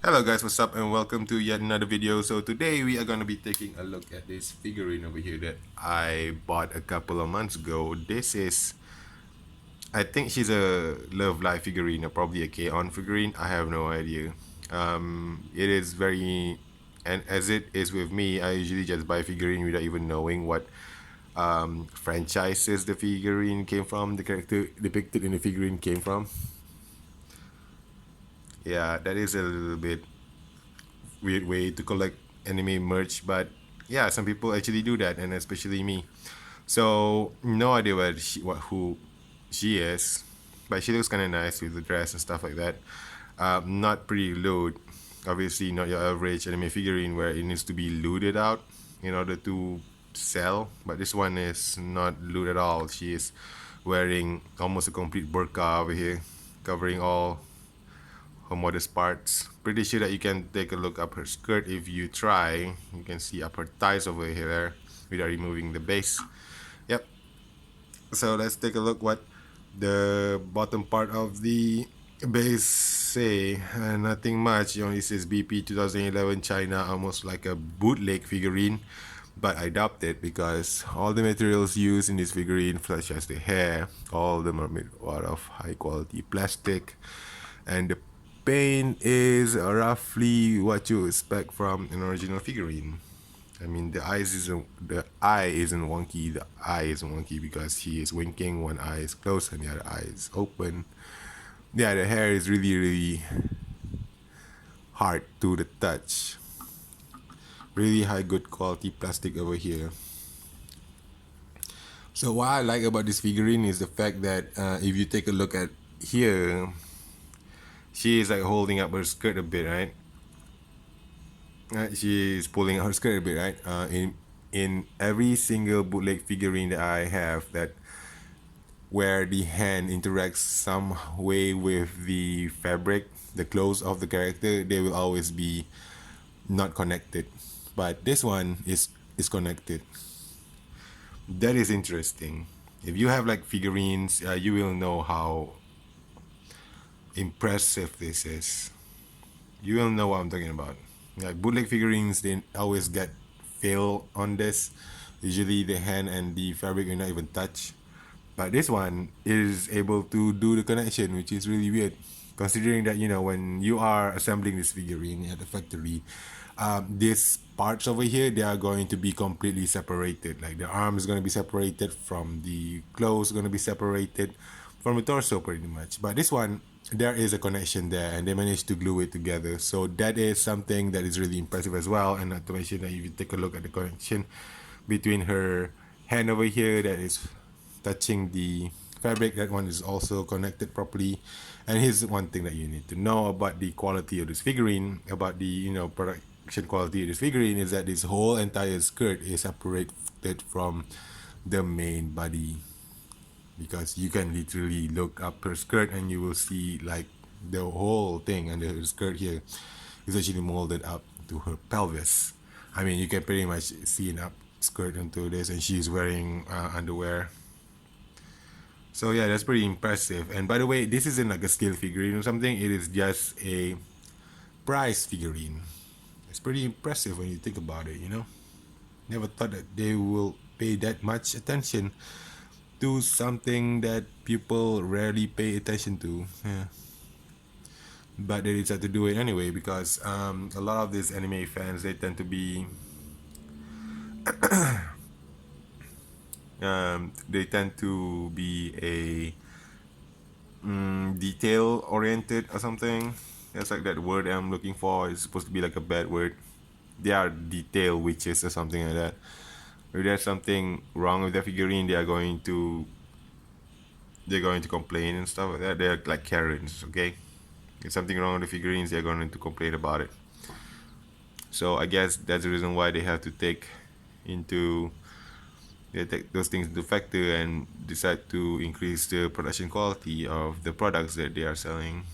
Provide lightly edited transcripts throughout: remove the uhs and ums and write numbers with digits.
Hello guys, what's up and welcome to yet another video. So today we are going to be taking a look at this figurine over here that I bought a couple of months ago. This is, I think she's a Love Life figurine or probably a K-On figurine. I have no idea. It is very, and as it is with me, I usually just buy figurine without even knowing what franchises the figurine came from, the character depicted in the figurine came from. Yeah, that is a little bit weird way to collect anime merch, but yeah, some people actually do that, and especially me. So no idea who she is, but she looks kind of nice with the dress and stuff like that. Not pretty lewd, obviously not your average anime figurine where it needs to be looted out in order to sell. But this one is not lewd at all. She is wearing almost a complete burqa over here, covering all her modest parts. Pretty sure that you can take a look up her skirt if you try. You can see up her thighs over here without removing the base. Yep. So let's take a look what the bottom part of the base say. Nothing much. It only says BP 2011 China, almost like a bootleg figurine. But I doubt it because all the materials used in this figurine, such as the hair, all of them are made out of high quality plastic, and the paint is roughly what you expect from an original figurine. I mean, the eye isn't wonky. The eye isn't wonky because he is winking. One eye is closed and the other eye is open. Yeah, the hair is really hard to the touch. Really high good quality plastic over here. So what I like about this figurine is the fact that if you take a look at here, she is like holding up her skirt a bit, right? She's pulling out her skirt a bit, right? In every single bootleg figurine that I have, that where the hand interacts some way with the fabric, the clothes of the character, they will always be not connected. But this one is connected. That is interesting. If you have like figurines, you will know how impressive this is. You will know what I'm talking about. Like bootleg figurines, they always get fail on this. Usually the hand and the fabric will not even touch. But this one is able to do the connection, which is really weird. Considering that, when you are assembling this figurine at the factory, these parts over here, they are going to be completely separated. Like the arm is going to be separated from the clothes, going to be separated from the torso pretty much. But this one, there is a connection there and they managed to glue it together. So that is something that is really impressive as well. And not to mention that if you take a look at the connection between her hand over here that is touching the fabric, that one is also connected properly. And here's one thing that you need to know about the quality of this figurine, about the production quality of this figurine, is that this whole entire skirt is separated from the main body, because you can literally look up her skirt and you will see like the whole thing under her skirt here is actually molded up to her pelvis. I mean, you can pretty much see an up skirt into this, and she's wearing underwear. So yeah, that's pretty impressive. And by the way, this isn't like a scale figurine or something. It is just a prize figurine. It's pretty impressive when you think about it, Never thought that they will pay that much attention to something that people rarely pay attention to. Yeah. But they decide to do it anyway because a lot of these anime fans, they tend to be a detail oriented or something. That's like that word I'm looking for. It's supposed to be like a bad word. They are detail witches or something like that. If there's something wrong with the figurine, they're going to complain and stuff like that. They're like Karens, okay? If something wrong with the figurines, they're going to complain about it. So I guess that's the reason why they have to take those things into factor and decide to increase the production quality of the products that they are selling.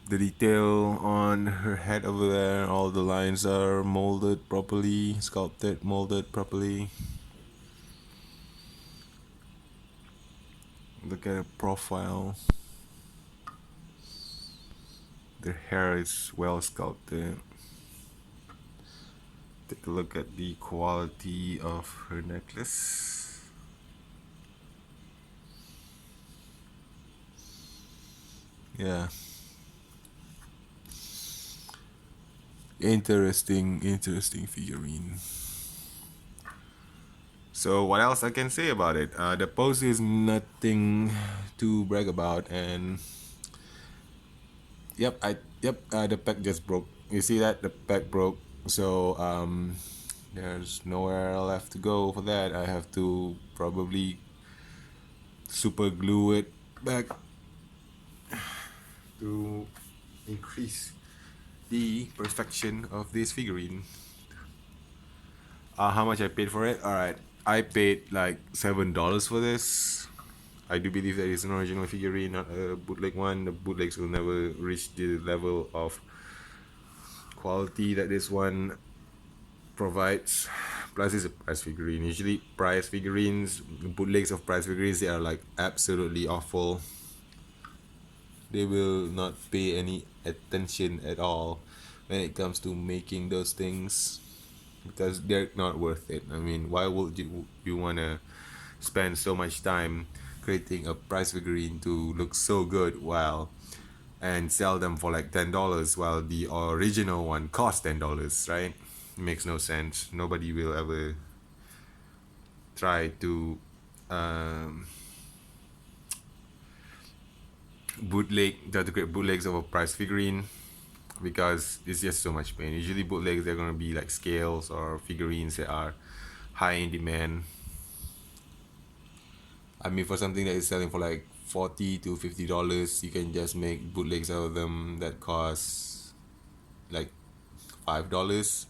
The detail on her head over there, all the lines are molded properly, sculpted, molded properly. Look look at a profile. The hair is well sculpted. Take a look at the quality of her necklace. Yeah. Interesting figurine. So what else I can say about it? The pose is nothing to brag about, and the pack just broke. You see that the pack broke. So there's nowhere left to go for that. I have to probably super glue it back to increase the perfection of this figurine. How much I paid for it? All right, I paid like $7 for this. I do believe that it's an original figurine, not a bootleg one. The bootlegs will never reach the level of quality that this one provides. Plus, it's a prize figurine. Usually, prize figurines, bootlegs of prize figurines, they are like absolutely awful. They will not pay any attention at all when it comes to making those things because they're not worth it. I mean, why would you wanna spend so much time creating a prize figurine to look so good while and sell them for like $10 while the original one costs $10, right? It makes no sense. Nobody will ever try to um, try to create bootlegs of a prize figurine because it's just so much pain. Usually bootlegs they're gonna be like scales or figurines that are high in demand. I mean, for something that is selling for like $40 to $50, you can just make bootlegs out of them that cost like $5, $2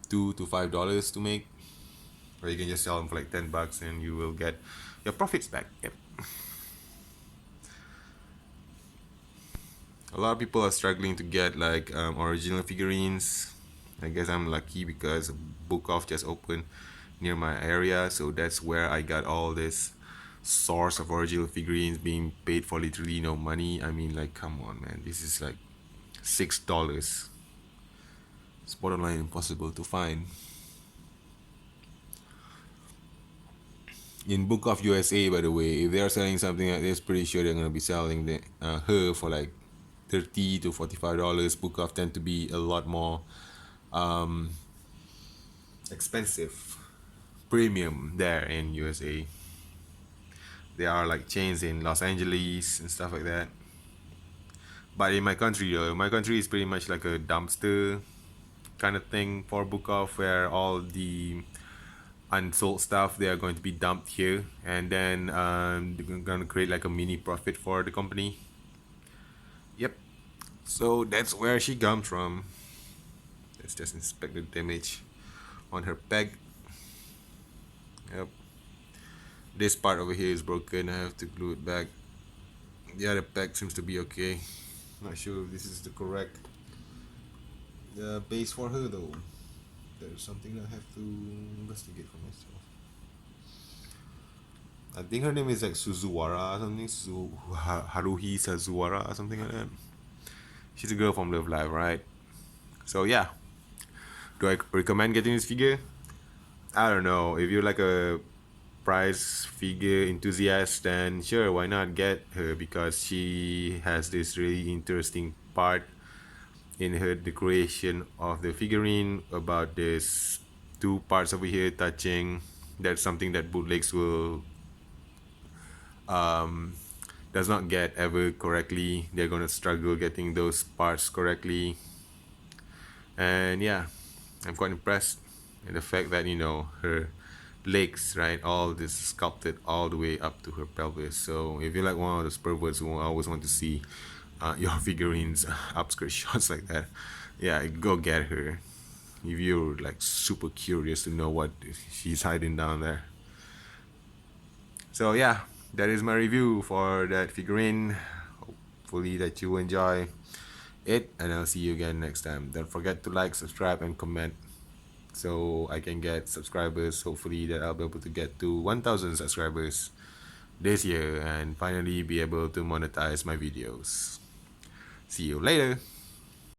to $5 to make, or you can just sell them for like $10 and you will get your profits back. Yep. A lot of people are struggling to get like original figurines. I guess I'm lucky because Book Off just opened near my area, so that's where I got all this source of original figurines being paid for literally no money. I mean, like, come on, man, this is like $6. It's borderline impossible to find. In Book of USA, by the way, if they're selling something like this, pretty sure they're gonna be selling her for like $30 to $45. Book of tend to be a lot more expensive, premium there in USA. There are like chains in Los Angeles and stuff like that. But in my country, though, my country is pretty much like a dumpster kind of thing for Book Off, where all the unsold stuff they are going to be dumped here, and then they're gonna create like a mini profit for the company. Yep. So that's where she comes from. Let's just inspect the damage on her peg. Yep. This part over here is broken. I have to glue it back. The other peg seems to be okay. Not sure if this is the correct base for her though. There's something I have to investigate for myself. I think her name is like Suzuwara or something. Haruhi Suzuwara or something like that. She's a girl from Love Live, right? So yeah. Do I recommend getting this figure? I don't know. If you're like a prize figure enthusiast, then sure, why not get her, because she has this really interesting part in her decoration of the figurine about this two parts over here touching. That's something that bootlegs will does not get ever correctly. They're gonna struggle getting those parts correctly. And yeah, I'm quite impressed in the fact that her legs, right, all this sculpted all the way up to her pelvis. So if you're like one of those perverts who always want to see your figurines upskirt shots like that, yeah, go get her if you're like super curious to know what she's hiding down there. So yeah, that is my review for that figurine. Hopefully that you enjoy it, and I'll see you again next time. Don't forget to like, subscribe, and comment so I can get subscribers. Hopefully that I'll be able to get to 1,000 subscribers this year and finally be able to monetize my videos. See you later.